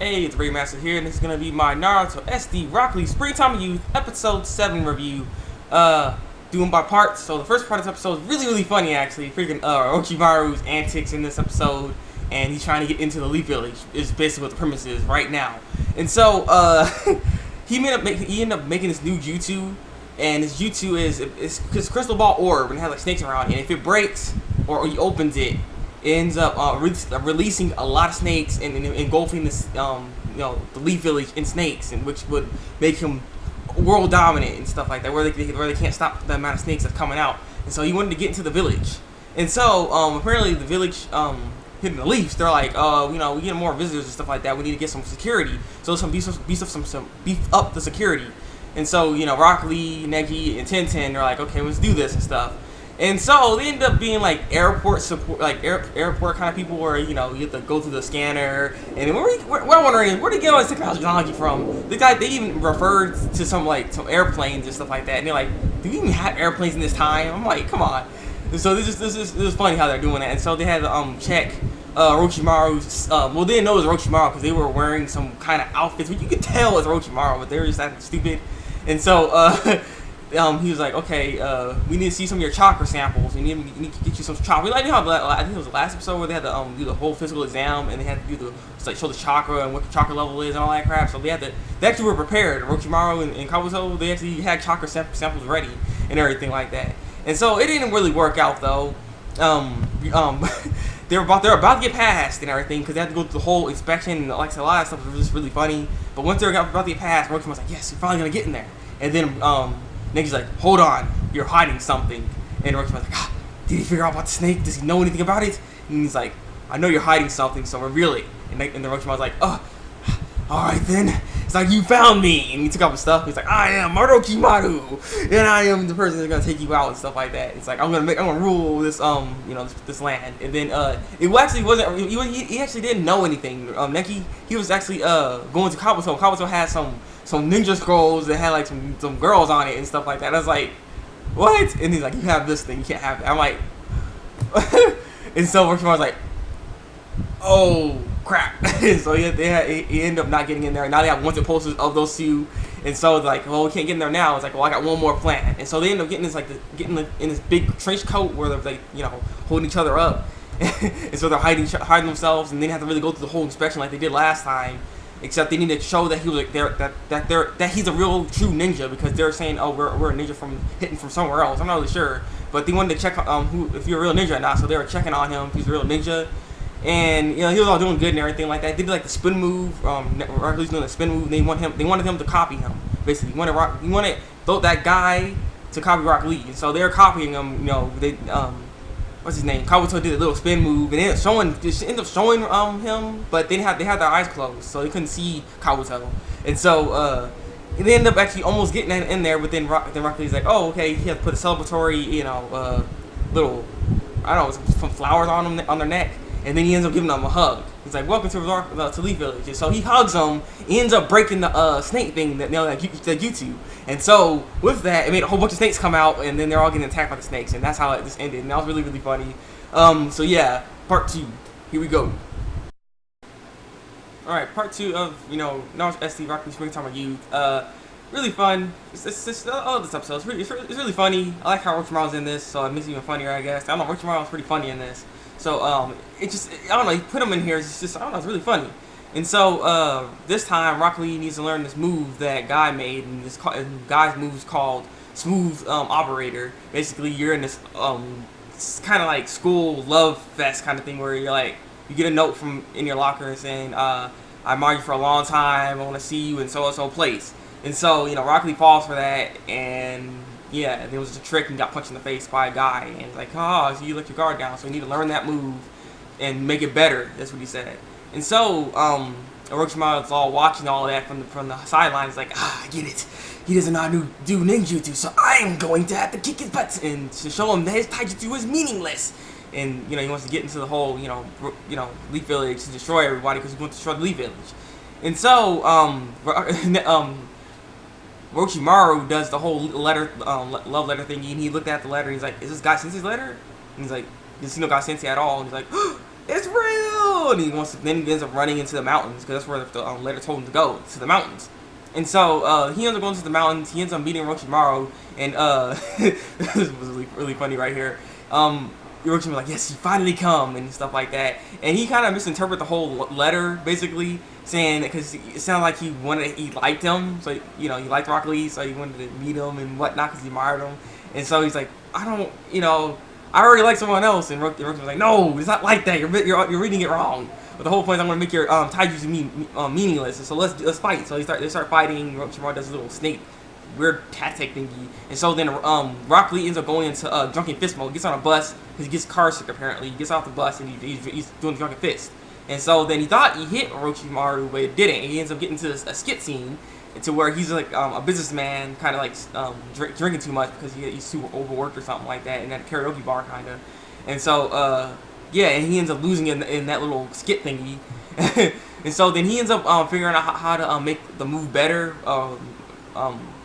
Hey, it's Thabreakmasta here, and this is gonna be my Naruto SD Rock Lee Springtime Youth Episode 7 review. Doing by parts. So the first part of this episode is really funny actually. Freaking Orochimaru's antics in this episode, and he's trying to get into the Leaf Village is basically what the premise is right now. And so he ended up making this new jutsu, and his jutsu is his crystal ball orb, and it has like snakes around it. And if it breaks or he opens it, ends up releasing a lot of snakes and engulfing this, the Leaf Village in snakes, and which would make him world dominant and stuff like that, where they can't stop the amount of snakes that's coming out. And so he wanted to get into the village, and so apparently the village hitting the leaves, they're like, we get more visitors and stuff like that. We need to get some security, so beef up the security. And so Rock Lee, Neji, and Tenten are like, okay, let's do this and stuff. And so they end up being like airport support, like airport kind of people, where you have to go through the scanner. And we're wondering where they get all this technology from. They even referred to some airplanes and stuff like that. And they're like, do we even have airplanes in this time? I'm like, come on. And so this is funny how they're doing that. And so they had to check Orochimaru's. Well, they didn't know it was Orochimaru because they were wearing some kind of outfits, but you could tell it was Orochimaru, but they were just acting stupid. And so he was like, okay, we need to see some of your chakra samples. We need to get you some chakra. I think it was the last episode where they had to do the whole physical exam, and they had to do show the chakra and what the chakra level is and all that crap. So they actually were prepared. Orochimaru and Kabuto, they actually had chakra samples ready and everything like that. And so it didn't really work out though. They were about to get passed and everything because they had to go through the whole inspection, and like a lot of stuff was just really funny. But once they were about to get passed, Orochimaru was like, yes, you're finally gonna get in there. And then Neji's like, hold on, you're hiding something. And Orochimaru's like, did he figure out about the snake? Does he know anything about it? And he's like, I know you're hiding something, so reveal it. And then Orochimaru's like, oh, alright then. It's like, you found me. And he took off his stuff. He's like, I am OROCHIMARU, and I am the person that's gonna take you out and stuff like that. It's like, I'm gonna rule this this land. And then it actually wasn't. He actually didn't know anything. Neji, he was actually going to Kabuto. Kabuto had some ninja scrolls that had like some girls on it and stuff like that. I was like, what? And he's like, you have this thing, you can't have it. I'm like, and so Orochimaru was like, oh crap. So he ended up not getting in there. Now they have wanted posters of those two, and so they're like, well, we can't get in there now. It's like, well, I got one more plan. And so they end up getting in this big trench coat where they're like, holding each other up. And so they're hiding themselves, and they didn't have to really go through the whole inspection like they did last time. Except they need to show that he was that he's a real true ninja, because they're saying, oh, we're a ninja hitting from somewhere else. I'm not really sure, but they wanted to check if you're a real ninja or not. So they were checking on him if he's a real ninja, and he was all doing good and everything like that. They did like the spin move. Rock Lee's doing the spin move. They wanted him to copy him. Basically, he wanted that guy to copy Rock Lee, and so they're copying him. What's his name? Kabuto did a little spin move, and it ended up showing him, but they had their eyes closed, so they couldn't see Kabuto. And so they ended up actually almost getting in there, but then Rock Lee's like, oh, okay, he had to put a celebratory, little, I don't know, some flowers on their neck, and then he ends up giving them a hug. He's like, welcome to Leaf Village. And so he hugs them. He ends up breaking the snake thing that jutsu. And so with that, it made a whole bunch of snakes come out, and then they're all getting attacked by the snakes, and that's how it just ended. And that was really funny. So yeah, part 2. Here we go. All right, part 2 of Naruto SD Rock Lee Springtime Youth. Really fun. I love this episode. It's really funny. I like how Orochimaru's in this, so it makes it even funnier, I guess. I don't know, Orochimaru's pretty funny in this. So I don't know, you put him in here, it's just, I don't know, it's really funny. And so this time Rock Lee needs to learn this move that Guy made, and Guy's move is called Smooth Operator. Basically, you're in this kind of like school love fest kind of thing, where you're like, you get a note in your locker saying, I admired you for a long time, I want to see you in so-and-so place. And so Rock Lee falls for that, and yeah, there was a trick and got punched in the face by a guy, and it's like, so you let your guard down, so you need to learn that move and make it better. That's what he said. And so Orochimaru's all watching all that from the sidelines, like, I get it. He doesn't know how to do ninjutsu, so I'm going to have to kick his butt and to show him that his taijutsu is meaningless. And he wants to get into the whole Leaf Village to destroy everybody, because he wants to destroy the Leaf Village. And so Orochimaru does the whole love letter thingy, and he looked at the letter, and he's like, is this Guy Sensei's letter? And he's like, does he know Guy Sensei at all? And he's like, it's real. And then he ends up running into the mountains because that's where the letter told him to go, to the mountains. And so he ends up going to the mountains. He ends up meeting Orochimaru, and this was really funny right here. Orochimaru's like, yes, he finally come, and stuff like that. And he kind of misinterpreted the whole letter, basically, saying, because it sounded like he liked him, so, you know, he liked Rock Lee, so he wanted to meet him and whatnot, because he admired him. And so he's like, I don't, you know, I already like someone else. And Orochimaru's like, no, it's not like that, you're reading it wrong. But the whole point is I'm going to make your taijutsu meaningless, and so let's fight. So they start fighting. Orochimaru does a little snake, weird tactic thingy. And so then Rock Lee ends up going into drunken fist mode, gets on a bus, because he gets car sick apparently. He gets off the bus and he's doing drunken fist. And so then he thought he hit Orochimaru, but it didn't. He ends up getting to a skit scene, to where he's like a businessman, kind of like drinking too much because he's too overworked or something like that, in that karaoke bar kind of. And so yeah, and he ends up losing in that little skit thingy. And so then he ends up figuring out how to make the move better,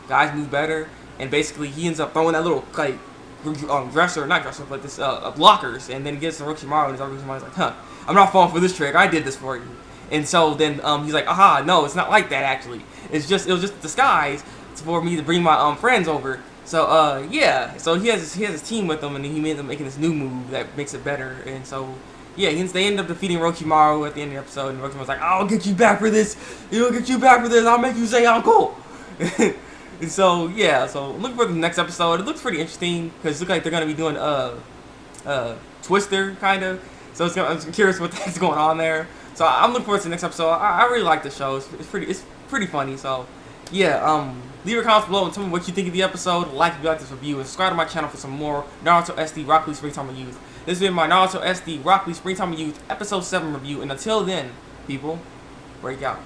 guys move better, and basically he ends up throwing that little like not dresser, but this blockers, and then he gets to Orochimaru, and Orochimaru's like, huh, I'm not falling for this trick, I did this for you. And so then he's like, aha, no, it's not like that actually. It was just a disguise for me to bring my friends over. So yeah, so he has his team with him, and he ends up making this new move that makes it better. And so yeah, they end up defeating Orochimaru at the end of the episode, and Orochimaru's like, I'll get you back for this. I'll get you back for this. I'll make you say uncle. And so yeah, so look for the next episode. It looks pretty interesting because it looks like they're gonna be doing Twister kind of. So I'm curious what that's going on there. So I'm looking forward to the next episode. I really like the show. It's pretty funny. So yeah, leave your comments below and tell me what you think of the episode. Like if you like this review, and subscribe to my channel for some more Naruto SD Rock Lee Springtime of Youth. This has been my Naruto SD Rock Lee Springtime of Youth episode 7 review, and until then, people, break out.